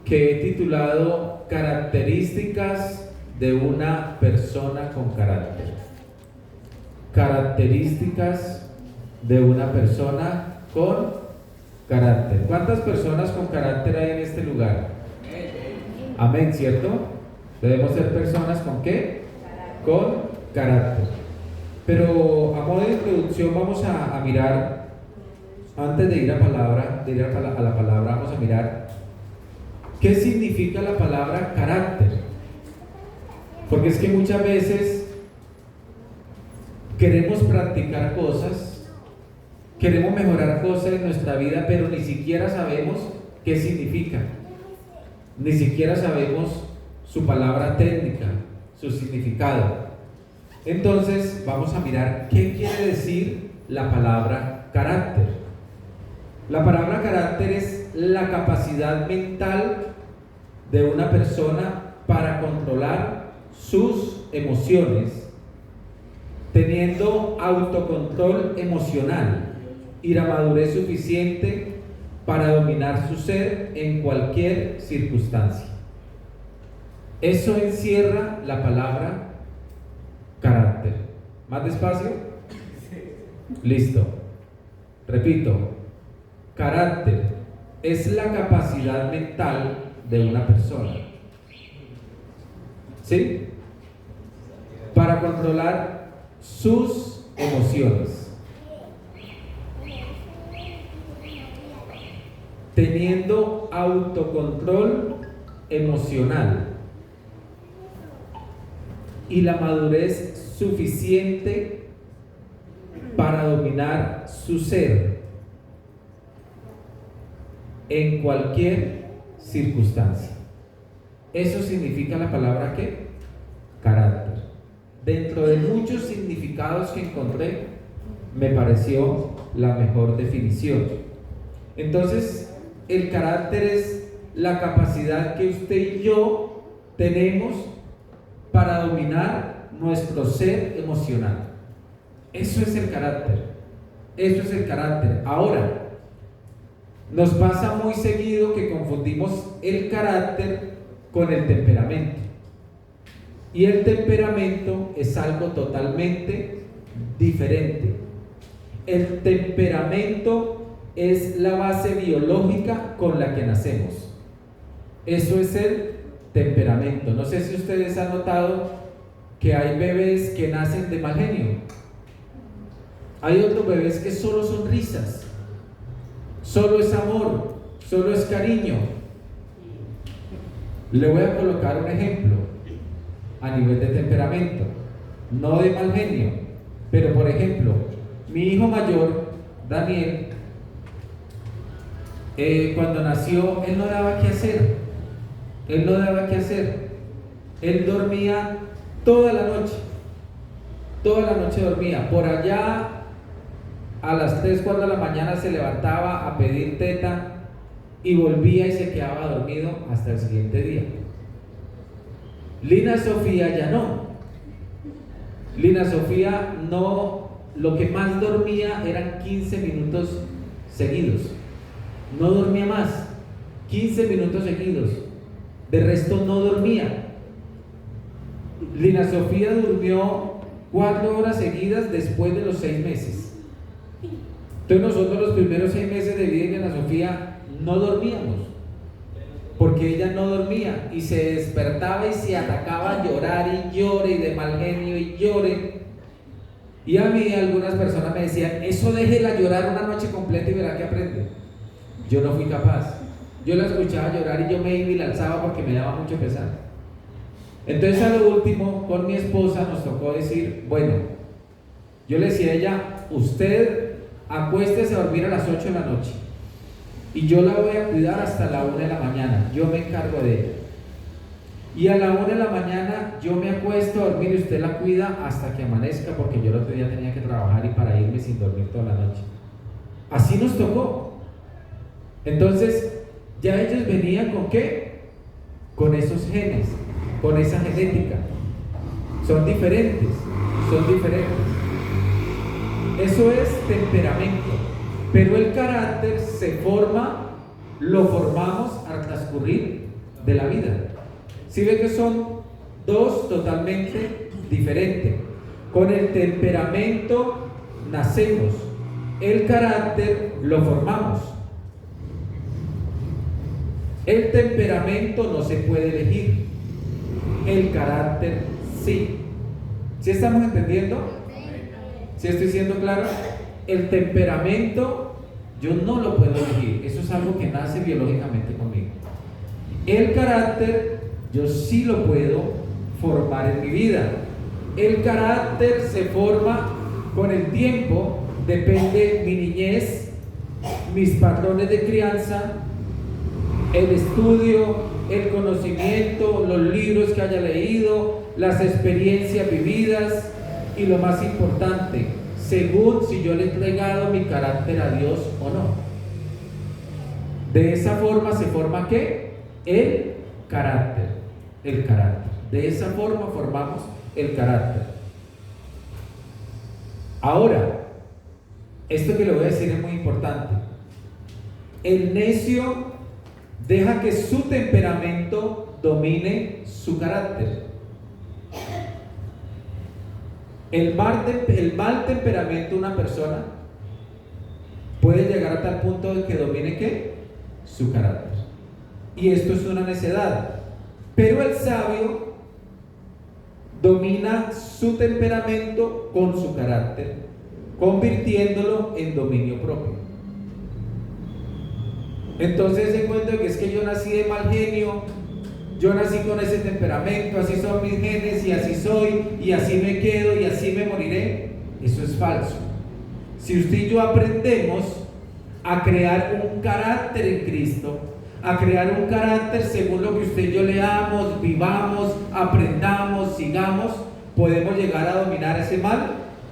que he titulado Características de una persona con carácter. Características de una persona con carácter. ¿Cuántas personas con carácter hay en este lugar? Amén, ¿cierto? Debemos ser personas con ¿qué? Con carácter. Pero a modo de introducción vamos a mirar, antes de ir a la palabra, vamos a mirar qué significa la palabra carácter. Porque es que muchas veces queremos practicar cosas, queremos mejorar cosas en nuestra vida, pero ni siquiera sabemos qué significa, ni siquiera sabemos su palabra técnica, su significado. Entonces vamos a mirar qué quiere decir la palabra carácter. La palabra carácter es la capacidad mental de una persona para controlar sus emociones, teniendo autocontrol emocional y la madurez suficiente para dominar su ser en cualquier circunstancia. Eso encierra la palabra carácter. ¿Más despacio? Listo. Repito. Carácter es la capacidad mental de una persona, ¿sí? Para controlar sus emociones, teniendo autocontrol emocional y la madurez suficiente para dominar su ser en cualquier circunstancia. Eso significa la palabra ¿qué? Carácter. Dentro de muchos significados que encontré, me pareció la mejor definición. Entonces, el carácter es la capacidad que usted y yo tenemos para dominar nuestro ser emocional. Eso es el carácter. Eso es el carácter. Ahora, nos pasa muy seguido que confundimos el carácter con el temperamento. Y el temperamento es algo totalmente diferente. El temperamento es la base biológica con la que nacemos. Eso es el temperamento. No sé si ustedes han notado que hay bebés que nacen de mal genio. Hay otros bebés que solo son risas, solo es amor, solo es cariño. Le voy a colocar un ejemplo a nivel de temperamento, no de mal genio, pero por ejemplo, mi hijo mayor, Daniel, cuando nació, él no daba qué hacer. Él no daba qué hacer. Él dormía toda la noche dormía. Por allá a las 3, 4 de la mañana se levantaba a pedir teta y volvía y se quedaba dormido hasta el siguiente día. Lina Sofía ya no. Lina Sofía no, lo que más dormía eran 15 minutos seguidos. No dormía más, 15 minutos seguidos. De resto no dormía. Lina Sofía durmió 4 horas seguidas después de los 6 meses. Entonces nosotros los primeros 6 meses de vida de Lina Sofía no dormíamos, porque ella no dormía y se despertaba y se atacaba a llorar y llore y de mal genio y llore. Y a mí algunas personas me decían, eso déjela llorar una noche completa y verá que aprende. Yo no fui capaz. Yo la escuchaba llorar y yo me iba y la alzaba porque me daba mucho pesar. Entonces a lo último con mi esposa nos tocó decir, bueno, yo le decía a ella, usted acuéstese a dormir a las 8 de la noche y yo la voy a cuidar hasta la 1 de la mañana, yo me encargo de ella. Y a la 1 de la mañana yo me acuesto a dormir y usted la cuida hasta que amanezca, porque yo el otro día tenía que trabajar y para irme sin dormir toda la noche. Así nos tocó. Entonces ya ellos venían ¿con qué? Con esos genes, con esa genética. Son diferentes. Eso es temperamento. Pero el carácter se forma, lo formamos al transcurrir de la vida. ¿Sí ve que son dos totalmente diferentes? Con el temperamento nacemos, el carácter lo formamos. El temperamento no se puede elegir, el carácter sí. ¿Sí estamos entendiendo? ¿Sí estoy siendo claro? El temperamento yo no lo puedo elegir, eso es algo que nace biológicamente conmigo. El carácter yo sí lo puedo formar en mi vida. El carácter se forma con el tiempo, depende mi niñez, mis patrones de crianza, el estudio, el conocimiento, los libros que haya leído, las experiencias vividas y lo más importante, según si yo le he entregado mi carácter a Dios o no. De esa forma se forma ¿qué? El carácter. El carácter. De esa forma formamos el carácter. Ahora, esto que le voy a decir es muy importante. El necio deja que su temperamento domine su carácter. El mal temperamento de una persona puede llegar a tal punto de que domine ¿qué? Su carácter. Y esto es una necedad. Pero el sabio domina su temperamento con su carácter, convirtiéndolo en dominio propio. Entonces se encuentra que es que yo nací de mal genio, yo nací con ese temperamento, así son mis genes y así soy y así me quedo y así me moriré. Eso es falso. Si usted y yo aprendemos a crear un carácter en Cristo, a crear un carácter según lo que usted y yo leamos, vivamos, aprendamos, sigamos, podemos llegar a dominar ese mal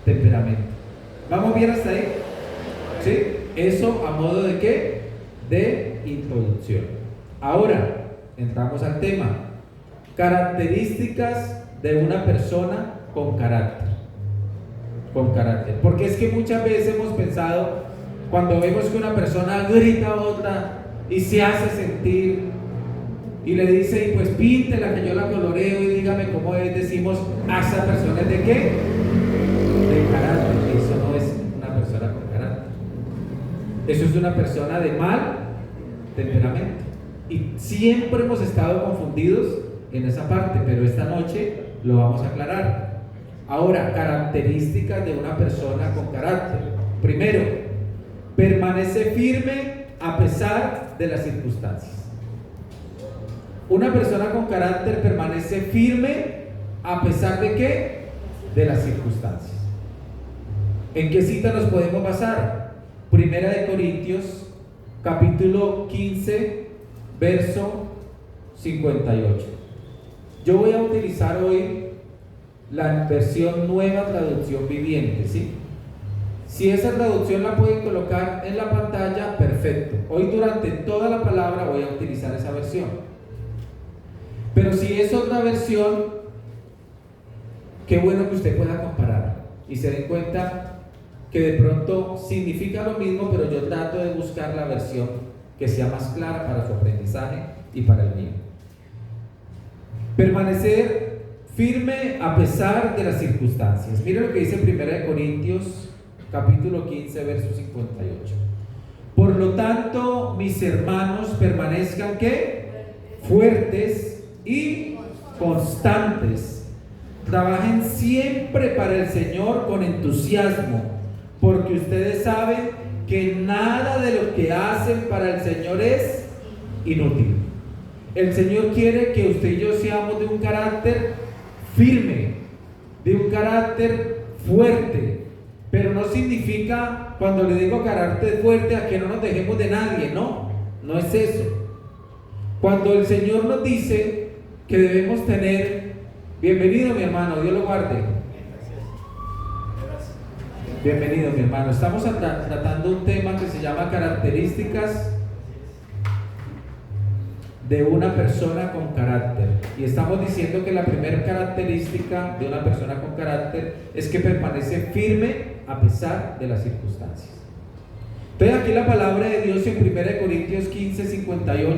temperamento. ¿Vamos bien hasta ahí? ¿Sí? Eso a modo de ¿qué? De introducción. Ahora, entramos al tema. Características de una persona con carácter. Con carácter. Porque es que muchas veces hemos pensado, cuando vemos que una persona grita a otra y se hace sentir y le dice, y pues píntela que yo la coloreo y dígame cómo es, decimos, a esa persona es de qué? De carácter. Eso no es una persona con carácter. Eso es una persona de mal temperamento. Y siempre hemos estado confundidos en esa parte, pero esta noche lo vamos a aclarar. Ahora, características de una persona con carácter. Primero, permanece firme a pesar de las circunstancias. Una persona con carácter permanece firme a pesar de ¿qué? De las circunstancias. ¿En qué cita nos podemos basar? Primera de Corintios, capítulo 15, verso 58. Yo voy a utilizar hoy la versión Nueva Traducción Viviente, ¿sí? Si esa traducción la pueden colocar en la pantalla, perfecto. Hoy durante toda la palabra voy a utilizar esa versión. Pero si es otra versión, qué bueno que usted pueda comparar y se den cuenta que de pronto significa lo mismo, pero yo trato de buscar la versión que sea más clara para su aprendizaje y para el mío. Permanecer firme a pesar de las circunstancias. Mira lo que dice 1 Corintios capítulo 15, verso 58. Por lo tanto, mis hermanos, permanezcan ¿qué? Fuertes y constantes. Trabajen siempre para el Señor con entusiasmo, porque ustedes saben que nada de lo que hacen para el Señor es inútil. El Señor quiere que usted y yo seamos de un carácter firme, de un carácter fuerte. Pero no significa, cuando le digo carácter fuerte, a que no nos dejemos de nadie. No, no es eso. Cuando el Señor nos dice que debemos tener, bienvenido mi hermano, Dios lo guarde. Bienvenido mi hermano. Estamos tratando un tema que se llama características de una persona con carácter. Y estamos diciendo que la primera característica de una persona con carácter es que permanece firme a pesar de las circunstancias. Entonces aquí la palabra de Dios en 1 Corintios 15:58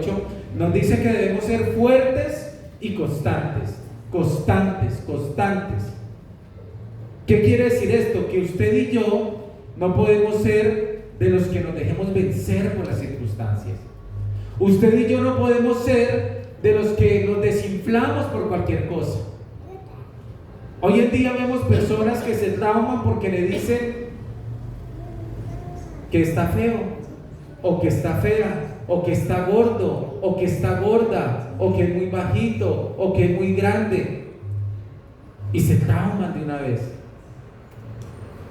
nos dice que debemos ser fuertes y constantes. ¿Qué quiere decir esto? Que usted y yo no podemos ser de los que nos dejemos vencer por las circunstancias. Usted y yo no podemos ser de los que nos desinflamos por cualquier cosa. Hoy en día vemos personas que se trauman porque le dicen que está feo, o que está fea, o que está gordo, o que está gorda, o que es muy bajito, o que es muy grande, y se trauman de una vez.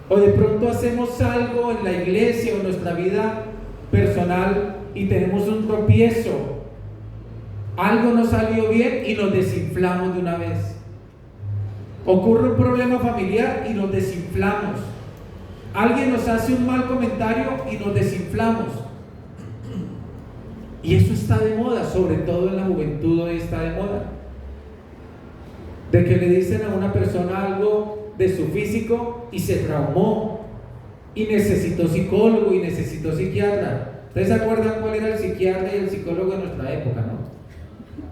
O de pronto hacemos algo en la iglesia o en nuestra vida personal y tenemos un tropiezo, algo no salió bien y nos desinflamos de una vez. Ocurre un problema familiar y nos desinflamos. Alguien nos hace un mal comentario y nos desinflamos. Y eso está de moda, sobre todo en la juventud hoy está de moda. De que le dicen a una persona algo de su físico y se traumó y necesitó psicólogo y necesitó psiquiatra. ¿Ustedes se acuerdan cuál era el psiquiatra y el psicólogo de nuestra época, no?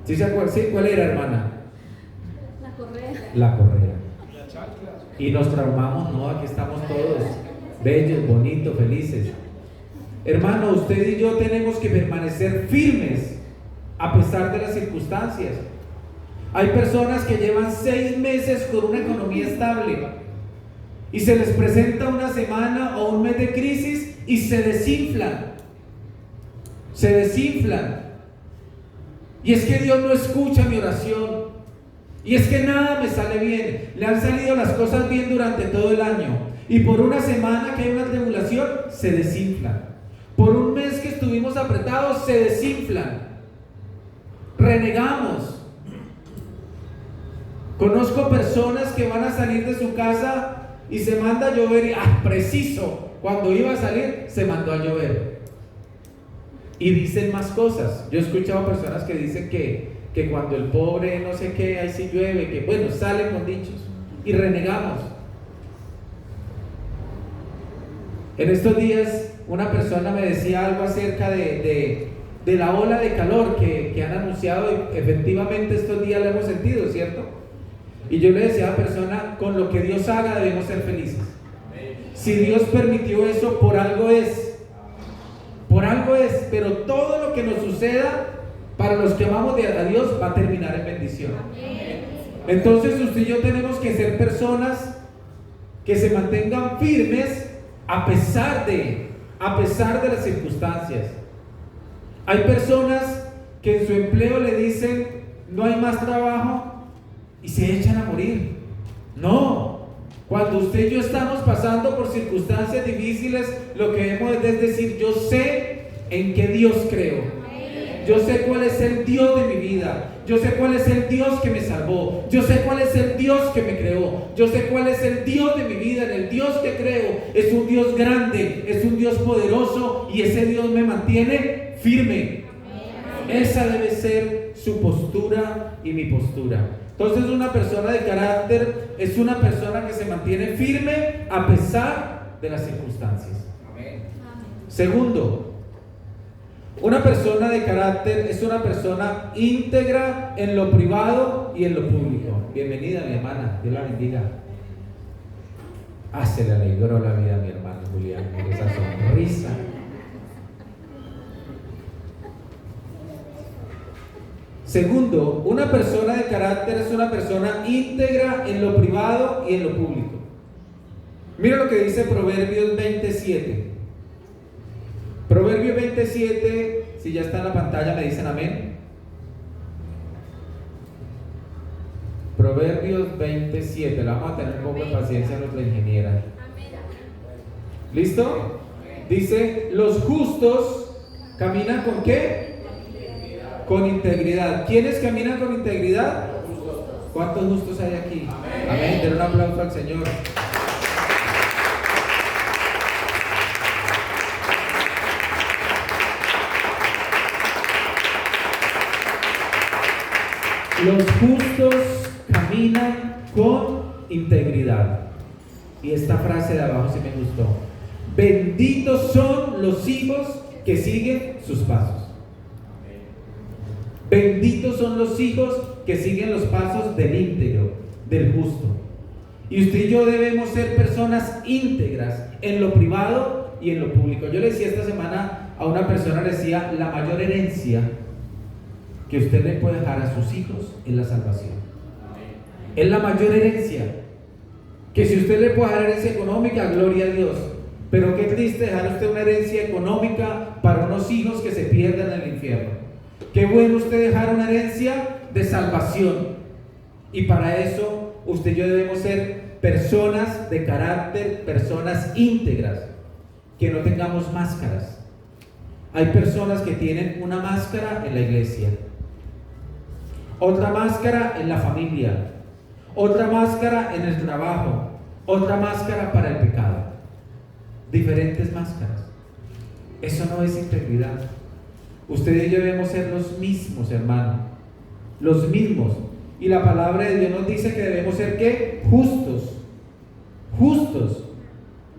¿Sí se acuerdan? ¿Sí? ¿Cuál era, hermana? La correa. Y nos traumamos, no, aquí estamos todos bellos, bonitos, felices. Hermano, usted y yo tenemos que permanecer firmes a pesar de las circunstancias. Hay personas que llevan 6 meses con una economía estable y se les presenta una semana o un mes de crisis y se desinflan. Y es que Dios no escucha mi oración. Y es que nada me sale bien. Le han salido las cosas bien durante todo el año. Y por una semana que hay una tribulación, se desinflan. Por un mes que estuvimos apretados, se desinflan. Renegamos. Conozco personas que van a salir de su casa y se manda a llover y preciso, cuando iba a salir, se mandó a llover. Y dicen más cosas. Yo he escuchado personas que dicen que cuando el pobre no sé qué, ahí sí llueve, que bueno, salen con dichos y renegamos. En estos días una persona me decía algo acerca de la ola de calor que han anunciado y efectivamente estos días lo hemos sentido, ¿cierto? Y yo le decía a la persona, con lo que Dios haga debemos ser felices. Si Dios permitió eso, por algo es, pero todo lo que nos suceda para los que amamos a Dios va a terminar en bendición. Entonces usted y yo tenemos que ser personas que se mantengan firmes a pesar de las circunstancias. Hay personas que en su empleo le dicen no hay más trabajo y se echan a morir. No, cuando usted y yo estamos pasando por circunstancias difíciles, lo que debemos es decir, yo sé en qué Dios creo. Yo sé cuál es el Dios de mi vida. Yo sé cuál es el Dios que me salvó. Yo sé cuál es el Dios que me creó. Yo sé cuál es el Dios de mi vida. En el Dios que creo es un Dios grande, es un Dios poderoso y ese Dios me mantiene firme. Esa debe ser su postura y mi postura. Entonces una persona de carácter es una persona que se mantiene firme a pesar de las circunstancias. Segundo, una persona de carácter es una persona íntegra en lo privado y en lo público. Bienvenida mi hermana, Dios la bendiga. Se le alegró la vida a mi hermano Julián, con esa sonrisa. Segundo, una persona de carácter es una persona íntegra en lo privado y en lo público. Mira lo que dice Proverbios 27. Proverbios 27, si ya está en la pantalla me dicen amén. Proverbios 27, la vamos a tener un poco de paciencia a nuestra ingeniera. ¿Listo? Dice, los justos caminan ¿con qué? Con integridad. ¿Quiénes caminan con integridad? ¿Cuántos justos hay aquí? Amén. Den un aplauso al Señor. Los justos caminan con integridad. Y esta frase de abajo sí me gustó. benditos son los hijos que siguen sus pasos. Benditos son los hijos que siguen los pasos del íntegro, del justo. Y usted y yo debemos ser personas íntegras en lo privado y en lo público. Yo le decía esta semana a una persona, le decía, la mayor herencia que usted le puede dejar a sus hijos es la salvación. Es la mayor herencia. Que si usted le puede dejar herencia económica, gloria a Dios. Pero qué triste dejar usted una herencia económica para unos hijos que se pierdan en el infierno. Qué bueno usted dejar una herencia de salvación. Y para eso usted y yo debemos ser personas de carácter, personas íntegras, que no tengamos máscaras. Hay personas que tienen una máscara en la iglesia, otra máscara en la familia, otra máscara en el trabajo, otra máscara para el pecado. Diferentes máscaras. Eso no es integridad. Usted y yo debemos ser los mismos, hermano, los mismos. Y la palabra de Dios nos dice que debemos ser ¿qué? Justos. Justos.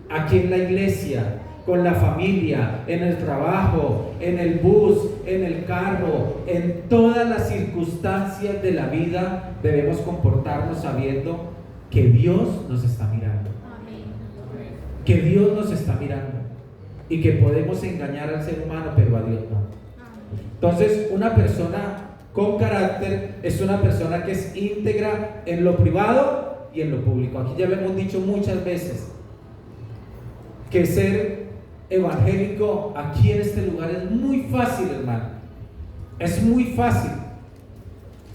Aquí en la iglesia, con la familia, en el trabajo, en el bus, en el carro, en todas las circunstancias de la vida, debemos comportarnos sabiendo que Dios nos está mirando. Que Dios nos está mirando y que podemos engañar al ser humano, pero a Dios no. Entonces, una persona con carácter es una persona que es íntegra en lo privado y en lo público. Aquí ya lo hemos dicho muchas veces, que ser evangélico aquí en este lugar es muy fácil, hermano. Es muy fácil.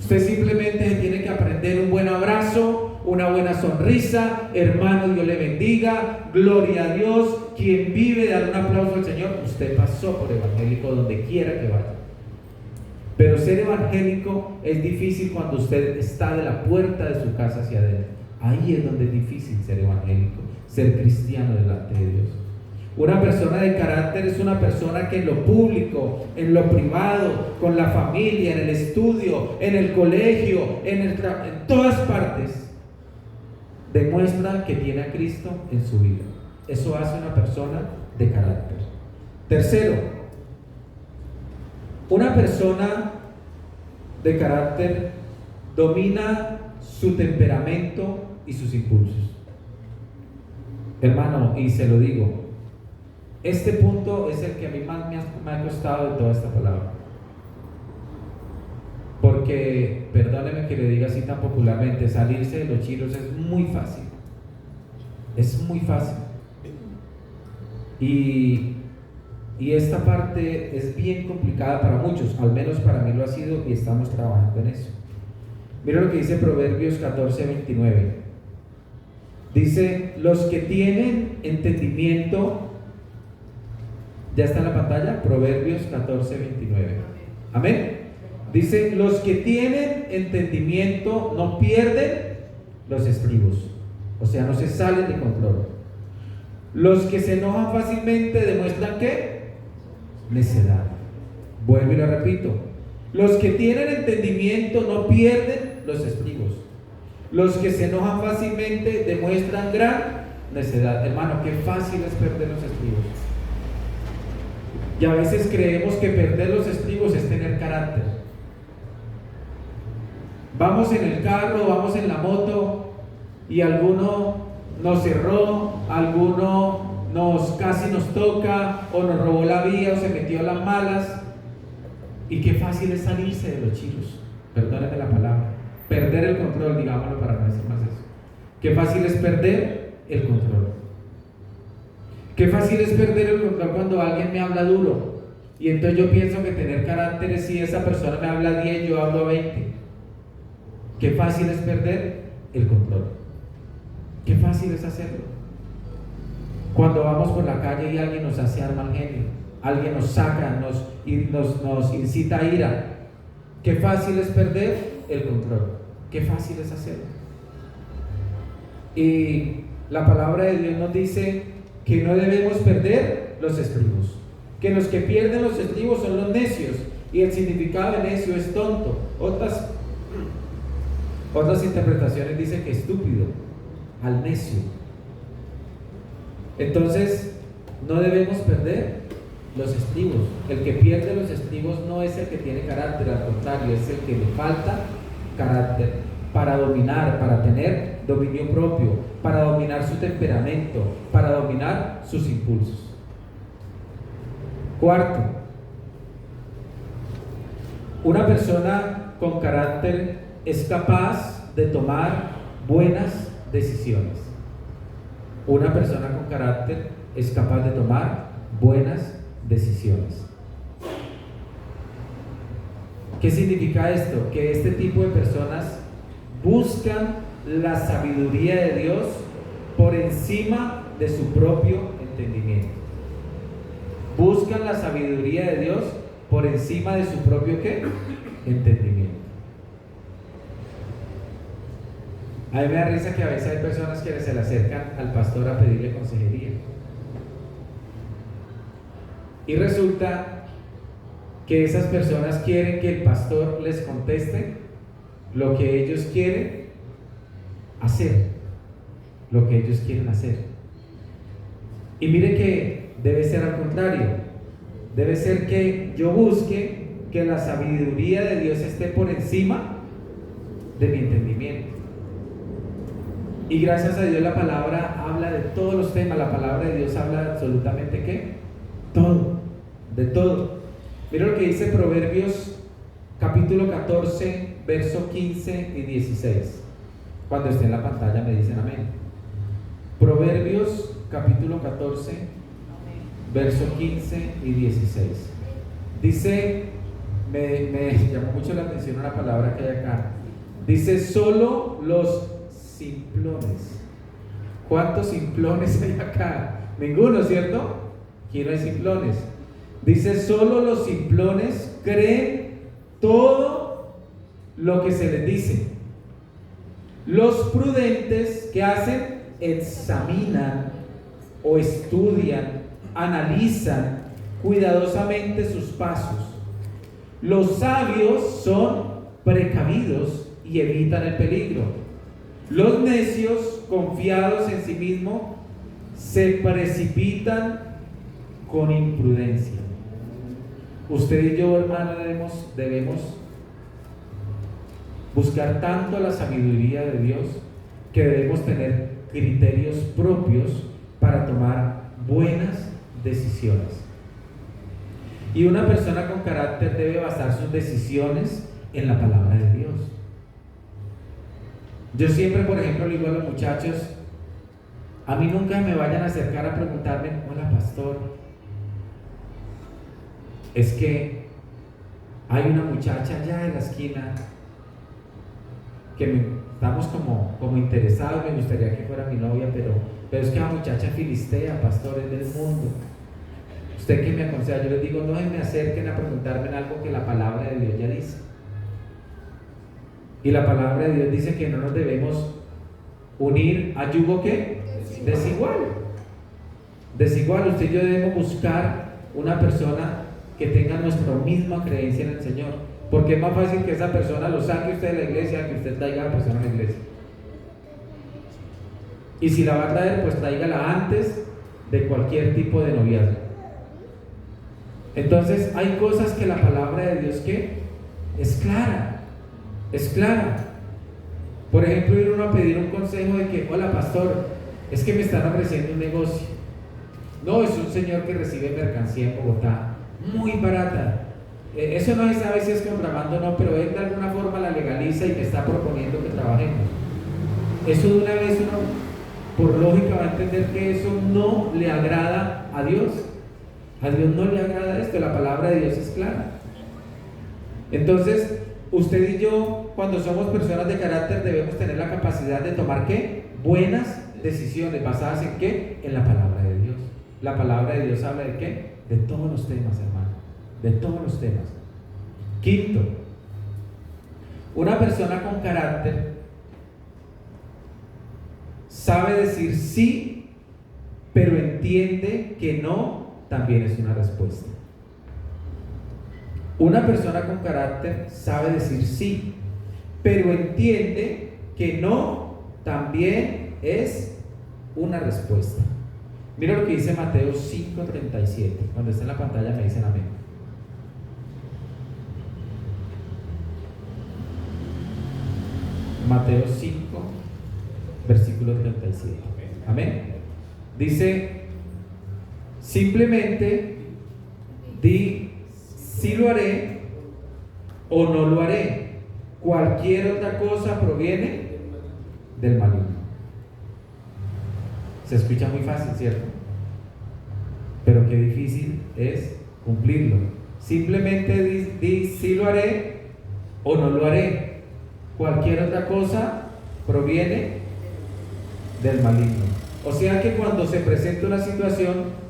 Usted simplemente tiene que aprender un buen abrazo, una buena sonrisa, hermano, Dios le bendiga, gloria a Dios. Quien vive, dar un aplauso al Señor. Usted pasó por evangélico donde quiera que vaya. Pero ser evangélico es difícil cuando usted está de la puerta de su casa hacia adentro. Ahí es donde es difícil ser evangélico, ser cristiano delante de Dios. Una persona de carácter es una persona que en lo público, en lo privado, con la familia, en el estudio, en el colegio, en todas partes, demuestra que tiene a Cristo en su vida. Eso hace una persona de carácter. Tercero, una persona de carácter domina su temperamento y sus impulsos. Hermano, y se lo digo, este punto es el que a mí más me ha costado de toda esta palabra. Porque, perdóneme que le diga así tan popularmente, salirse de los chiros es muy fácil. Es muy fácil. Y esta parte es bien complicada para muchos, al menos para mí lo ha sido y estamos trabajando en eso. Mira lo que dice Proverbios 14:29. Dice, los que tienen entendimiento, ya está en la pantalla, Proverbios 14:29. Amén. Dice, los que tienen entendimiento no pierden los estribos, o sea, no se salen de control. Los que se enojan fácilmente demuestran ¿qué? Necedad. Vuelvo y lo repito. Los que tienen entendimiento no pierden los estribos. Los que se enojan fácilmente demuestran gran necedad. Hermano, qué fácil es perder los estribos. Y a veces creemos que perder los estribos es tener carácter. Vamos en el carro, vamos en la moto y alguno nos cerró, alguno casi nos toca, o nos robó la vía, o se metió a las malas. Y qué fácil es salirse de los chiros, perdónenme la palabra, perder el control, digámoslo para no decir más eso. Qué fácil es perder el control. Qué fácil es perder el control cuando alguien me habla duro, y entonces yo pienso que tener carácter es si esa persona me habla 10, yo hablo 20. Qué fácil es perder el control. Qué fácil es hacerlo. Cuando vamos por la calle y alguien nos hace mal genio, alguien nos saca, nos incita a ira. Qué fácil es perder el control. Qué fácil es hacerlo. Y la palabra de Dios nos dice que no debemos perder los estribos. Que los que pierden los estribos son los necios. Y el significado de necio es tonto. Otras interpretaciones dicen que estúpido, al necio. Entonces, no debemos perder los estribos. El que pierde los estribos no es el que tiene carácter, al contrario, es el que le falta carácter para dominar, para tener dominio propio, para dominar su temperamento, para dominar sus impulsos. Cuarto, una persona con carácter es capaz de tomar buenas decisiones. Una persona con carácter es capaz de tomar buenas decisiones. ¿Qué significa esto? Que este tipo de personas buscan la sabiduría de Dios por encima de su propio entendimiento. Buscan la sabiduría de Dios por encima de su propio ¿qué? Entendimiento. A mí me da risa que a veces hay personas que se le acercan al pastor a pedirle consejería. Y resulta que esas personas quieren que el pastor les conteste lo que ellos quieren hacer. Lo que ellos quieren hacer. Y mire que debe ser al contrario. Debe ser que yo busque que la sabiduría de Dios esté por encima de mi entendimiento. Y gracias a Dios la palabra habla de todos los temas. La palabra de Dios habla de absolutamente ¿qué? Todo, de todo. Mira lo que dice Proverbios capítulo 14, verso 15 y 16. Cuando esté en la pantalla me dicen amén. Proverbios capítulo 14, verso 15 y 16. Dice, me llamó mucho la atención una palabra que hay acá. Dice, solo los simplones. ¿Cuántos simplones hay acá? Ninguno, ¿cierto? Aquí no hay simplones. Dice, solo los simplones creen todo lo que se les dice. Los prudentes, ¿qué hacen? Examinan o estudian, analizan cuidadosamente sus pasos. Los sabios son precavidos y evitan el peligro. Los necios, confiados en sí mismos, se precipitan con imprudencia. Usted y yo, hermano, debemos buscar tanto la sabiduría de Dios que debemos tener criterios propios para tomar buenas decisiones. Y una persona con carácter debe basar sus decisiones en la palabra de Dios. Yo siempre, por ejemplo, le digo a los muchachos, a mí nunca me vayan a acercar a preguntarme, hola pastor, es que hay una muchacha allá en la esquina que estamos como interesados, me gustaría que fuera mi novia, pero es que la muchacha filistea, pastor, es del mundo. ¿Usted qué me aconseja? Yo les digo, no me acerquen a preguntarme en algo que la palabra de Dios ya dice. Y la palabra de Dios dice que no nos debemos unir a yugo ¿qué? Desigual. Desigual. Usted y yo debemos buscar una persona que tenga nuestra misma creencia en el Señor, porque es más fácil que esa persona lo saque usted de la iglesia que usted traiga a la persona a la iglesia. Y si la va a traer, pues tráigala antes de cualquier tipo de noviazgo. Entonces hay cosas que la palabra de Dios ¿qué? Es clara. Es clara. Por ejemplo, ir uno a pedir un consejo de que, hola pastor, es que me están ofreciendo un negocio. No, es un señor que recibe mercancía en Bogotá, muy barata. Eso no se sabe si es contrabando o no, pero él de alguna forma la legaliza y me está proponiendo que trabajemos. Eso de una vez uno, por lógica, va a entender que eso no le agrada a Dios. A Dios no le agrada esto, la palabra de Dios es clara. Entonces, usted y yo, cuando somos personas de carácter, debemos tener la capacidad de tomar ¿qué? Buenas decisiones, basadas en ¿qué? En la palabra de Dios. La palabra de Dios habla de ¿qué? De todos los temas, hermano, de todos los temas. Quinto, una persona con carácter sabe decir sí, pero entiende que no también es una respuesta. Una persona con carácter sabe decir sí, pero entiende que no también es una respuesta. Mira lo que dice Mateo 5:37. Cuando esté en la pantalla me dicen amén. Mateo 5, versículo 37. Amén. Dice, simplemente di si lo haré o no lo haré. Cualquier otra cosa proviene del maligno. Se escucha muy fácil, ¿cierto? Pero qué difícil es cumplirlo. Simplemente di si lo haré o no lo haré. Cualquier otra cosa proviene del maligno. O sea que cuando se presenta una situación,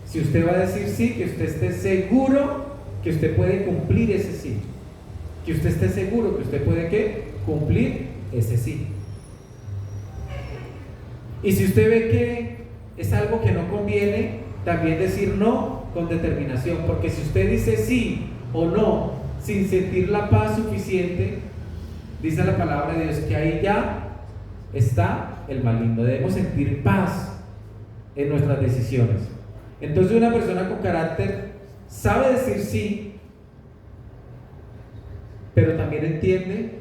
si usted va a decir sí, que usted esté seguro que usted puede cumplir ese sí. Que usted esté seguro que usted puede ¿qué? Cumplir ese sí. Y si usted ve que es algo que no conviene, también decir no con determinación, porque si usted dice sí o no sin sentir la paz suficiente, dice la palabra de Dios que ahí ya está el maligno. Debemos sentir paz en nuestras decisiones. Entonces una persona con carácter sabe decir sí, pero también entiende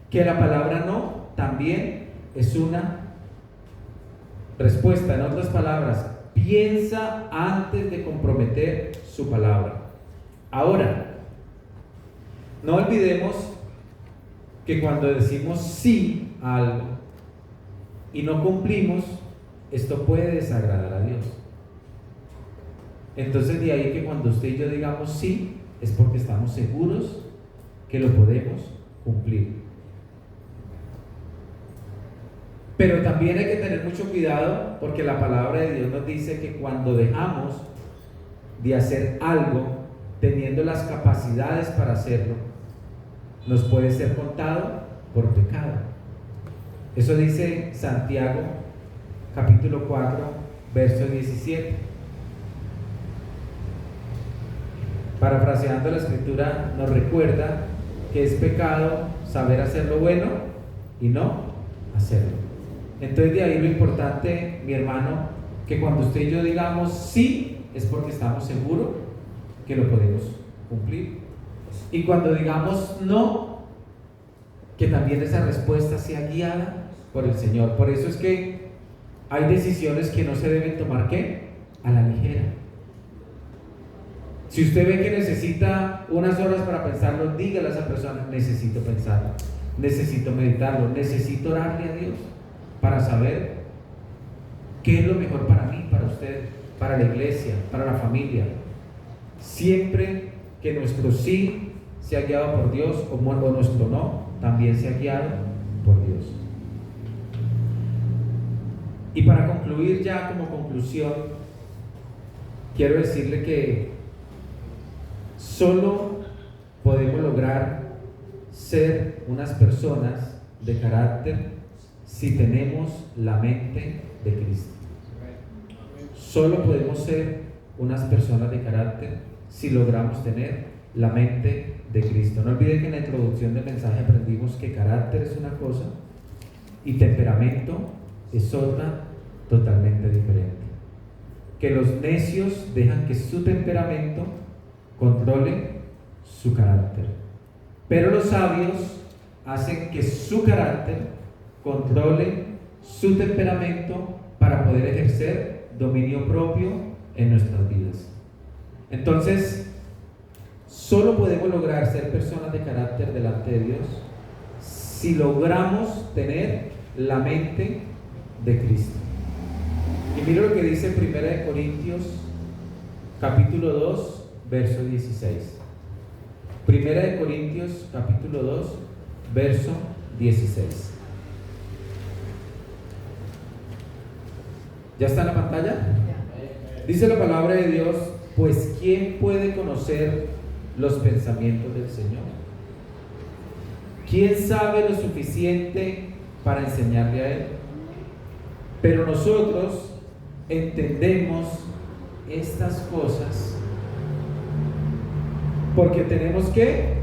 que la palabra no también es una respuesta. En otras palabras, piensa antes de comprometer su palabra. Ahora, no olvidemos que cuando decimos sí a algo y no cumplimos, esto puede desagradar a Dios. Entonces de ahí que cuando usted y yo digamos sí, es porque estamos seguros que lo podemos cumplir. Pero también hay que tener mucho cuidado, porque la palabra de Dios nos dice que cuando dejamos de hacer algo teniendo las capacidades para hacerlo, nos puede ser contado por pecado. Eso dice Santiago capítulo 4 verso 17. Parafraseando la escritura, nos recuerda que es pecado saber hacer lo bueno y no hacerlo. Entonces de ahí lo importante, mi hermano, que cuando usted y yo digamos sí, es porque estamos seguros que lo podemos cumplir. Y cuando digamos no, que también esa respuesta sea guiada por el Señor. Por eso es que hay decisiones que no se deben tomar ¿qué? A la ligera. Si usted ve que necesita unas horas para pensarlo, dígale a esa persona: necesito pensarlo, necesito meditarlo, necesito orarle a Dios para saber qué es lo mejor para mí, para usted, para la iglesia, para la familia. Siempre que nuestro sí sea guiado por Dios, o nuestro no también sea guiado por Dios. Y para concluir, ya como conclusión, quiero decirle que solo podemos lograr ser unas personas de carácter si tenemos la mente de Cristo. Solo podemos ser unas personas de carácter si logramos tener la mente de Cristo. No olviden que en la introducción del mensaje aprendimos que carácter es una cosa y temperamento es otra totalmente diferente. Que los necios dejan que su temperamento controle su carácter, pero los sabios hacen que su carácter controle su temperamento para poder ejercer dominio propio en nuestras vidas. Entonces, solo podemos lograr ser personas de carácter delante de Dios si logramos tener la mente de Cristo. Y mira lo que dice 1 Corintios capítulo 2 verso 16. 1 Corintios capítulo 2 verso 16. ¿Ya está en la pantalla? Dice la palabra de Dios: pues ¿quién puede conocer los pensamientos del Señor? ¿Quién sabe lo suficiente para enseñarle a Él? Pero nosotros entendemos estas cosas porque tenemos que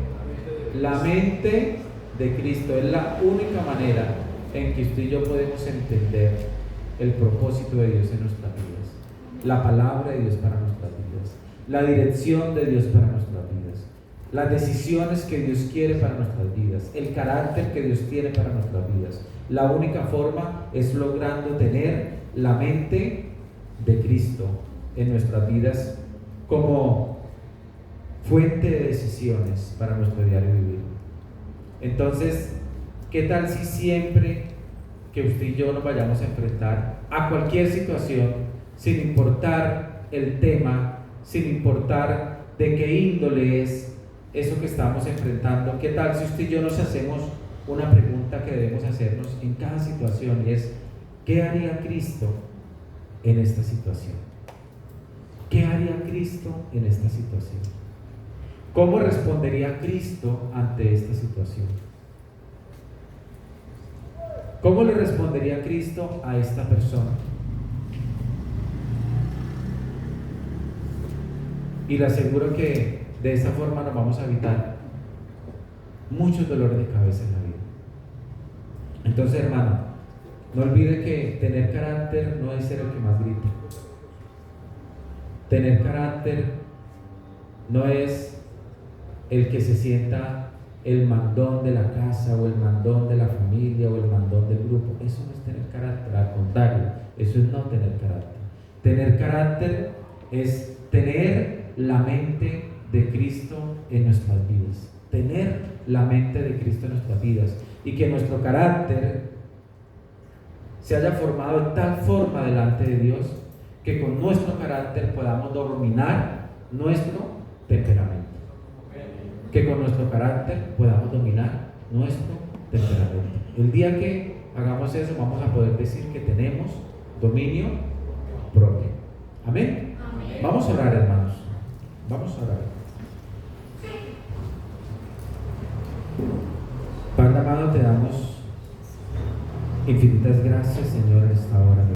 la mente de Cristo. Es la única manera en que usted y yo podemos entender el propósito de Dios en nuestras vidas. la palabra de Dios para nuestras vidas, la dirección de Dios para nuestras vidas, las decisiones que Dios quiere para nuestras vidas, el carácter que Dios tiene para nuestras vidas. La única forma es logrando tener la mente de Cristo en nuestras vidas como fuente de decisiones para nuestro diario vivir. Entonces, ¿qué tal si siempre que usted y yo nos vayamos a enfrentar a cualquier situación, sin importar el tema, sin importar de qué índole es eso que estamos enfrentando, qué tal si usted y yo nos hacemos una pregunta que debemos hacernos en cada situación, y es: ¿qué haría Cristo en esta situación? ¿Qué haría Cristo en esta situación? ¿Cómo respondería Cristo ante esta situación? ¿Cómo le respondería Cristo a esta persona? Y le aseguro que de esta forma nos vamos a evitar muchos dolores de cabeza en la vida. Entonces, hermano, no olvide que tener carácter no es ser el que más grita. Tener carácter no es el que se sienta el mandón de la casa, o el mandón de la familia, o el mandón del grupo. Eso no es tener carácter, al contrario, eso es no tener carácter. Tener carácter es tener la mente de Cristo en nuestras vidas, tener la mente de Cristo en nuestras vidas, y que nuestro carácter se haya formado de tal forma delante de Dios que con nuestro carácter podamos dominar nuestro temperamento. Que con nuestro carácter podamos dominar nuestro temperamento. El día que hagamos eso, vamos a poder decir que tenemos dominio propio. Amén. Amén. Vamos a orar, hermanos. Vamos a orar. Padre amado, te damos infinitas gracias, Señor, en esta hora.